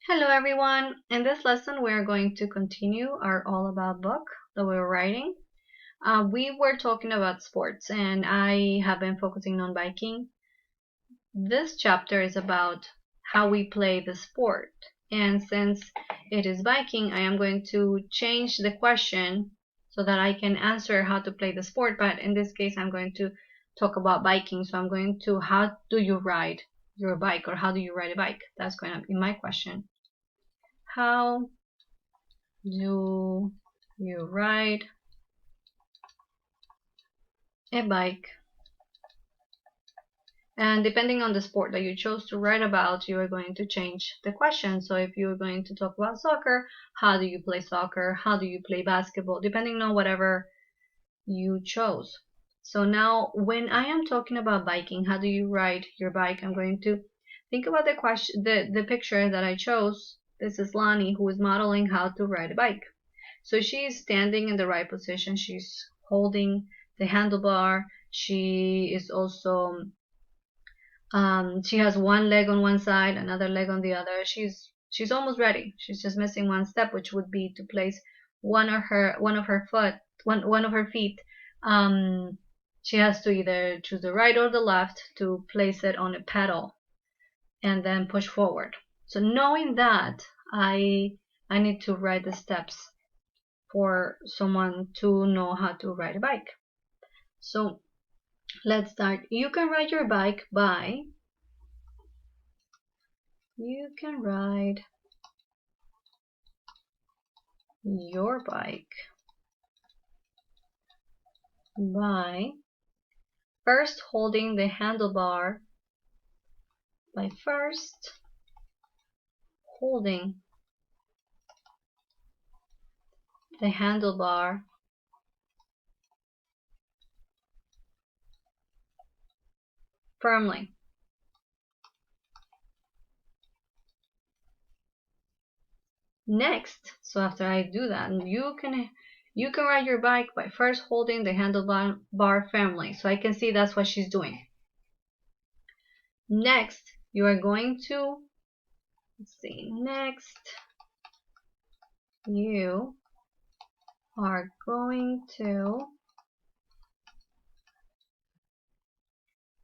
Hello everyone! In this lesson we are going to continue our All About book that we were writing. We were talking about sports and I have been focusing on biking. This chapter is about how we play the sport, and since it is biking, I am going to change the question so that I can answer how to play the sport, but in this case I'm going to talk about biking. So I'm going to how do you ride your bike, or how do you ride a bike? That's going to be my question. How do you ride a bike? And depending on the sport that you chose to write about, you are going to change the question. So if you're going to talk about soccer, how do you play soccer? How do you play basketball? Depending on whatever you chose. So now when I am talking about biking, how do you ride your bike? I'm going to think about the question, the picture that I chose. This is Lani, who is modeling how to ride a bike. So she is standing in the right position. She's holding the handlebar. She is also, she has one leg on one side, another leg on the other. She's almost ready. She's just missing one step, which would be to place one of her feet. She has to either choose the right or the left to place it on a pedal and then push forward. So knowing that, I need to write the steps for someone to know how to ride a bike. So let's start. You can ride your bike by first holding the handlebar, firmly. Next, so after I do that, you can ride your bike by first holding the handlebar firmly. So I can see that's what she's doing. Next, you are going to, you are going to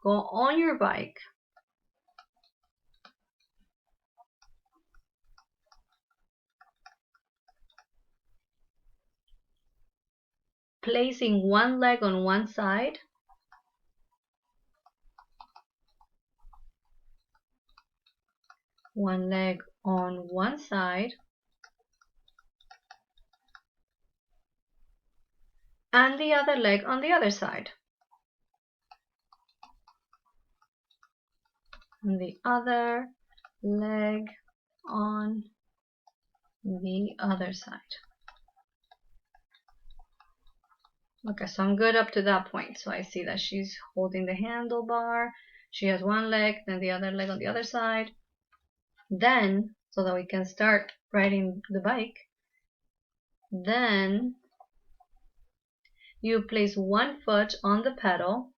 go on your bike placing one leg on one side and the other leg on the other side. And the other leg on the other side. Okay, so I'm good up to that point. So I see that she's holding the handlebar. She has one leg, then the other leg on the other side. Then, so that we can start riding the bike, then you place one foot on the pedal.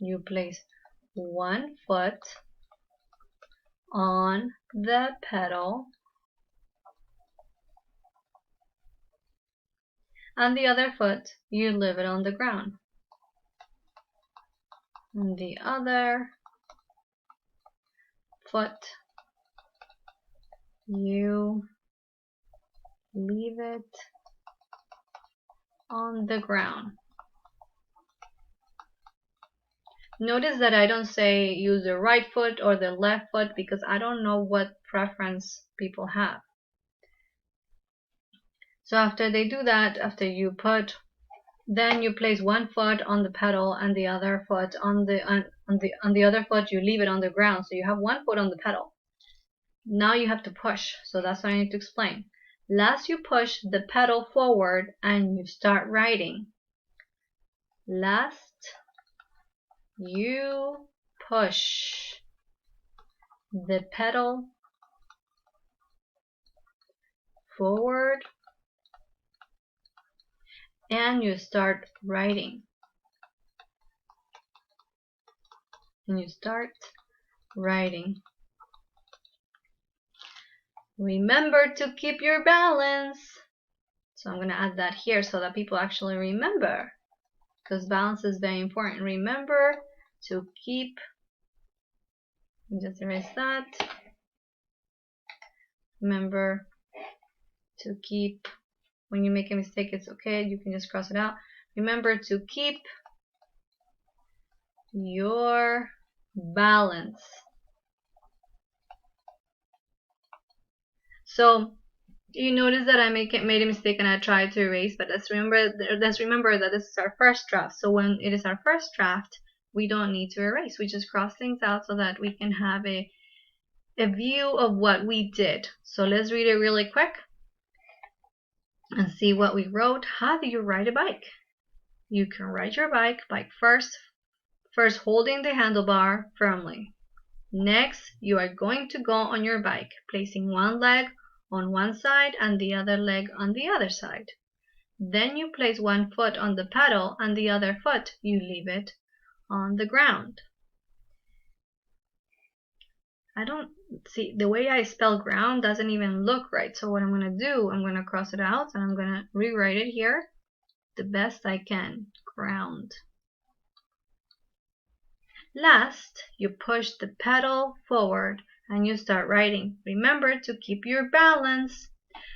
You place one foot on the pedal and the other foot you leave it on the ground. And the other foot you leave it on the ground. Notice that I don't say use the right foot or the left foot because I don't know what preference people have. So after they do that, then you place one foot on the pedal and the other foot on the other foot you leave it on the ground. So you have one foot on the pedal. Now you have to push. So that's what I need to explain. Last you push the pedal forward and you start riding. Last you push the pedal forward and you start riding. And you start writing. Remember to keep your balance. So I'm going to add that here so that people actually remember, because balance is very important. Remember to keep, just erase that. Remember to keep, when you make a mistake, it's okay, you can just cross it out. Remember to keep your balance. So you notice that I made a mistake and I tried to erase, but let's remember that this is our first draft. So when it is our first draft, we don't need to erase. We just cross things out so that we can have a view of what we did. So let's read it really quick and see what we wrote. How do you ride a bike? You can ride your bike first holding the handlebar firmly. Next, you are going to go on your bike, placing one leg on one side and the other leg on the other side. Then you place one foot on the pedal and the other foot you leave it on the ground. I don't see, the way I spell ground doesn't even look right. So what I'm going to do, I'm going to cross it out and I'm going to rewrite it here the best I can. Ground. Last, you push the pedal forward and you start writing. Remember to keep your balance.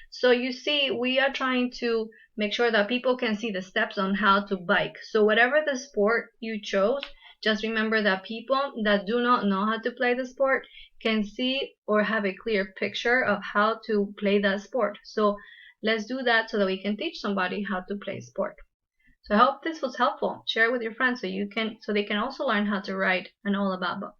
So you see, we are trying to make sure that people can see the steps on how to bike. So whatever the sport you chose, just remember that people that do not know how to play the sport can see or have a clear picture of how to play that sport. So let's do that so that we can teach somebody how to play sport. So I hope this was helpful. Share it with your friends so they can also learn how to write an all about book.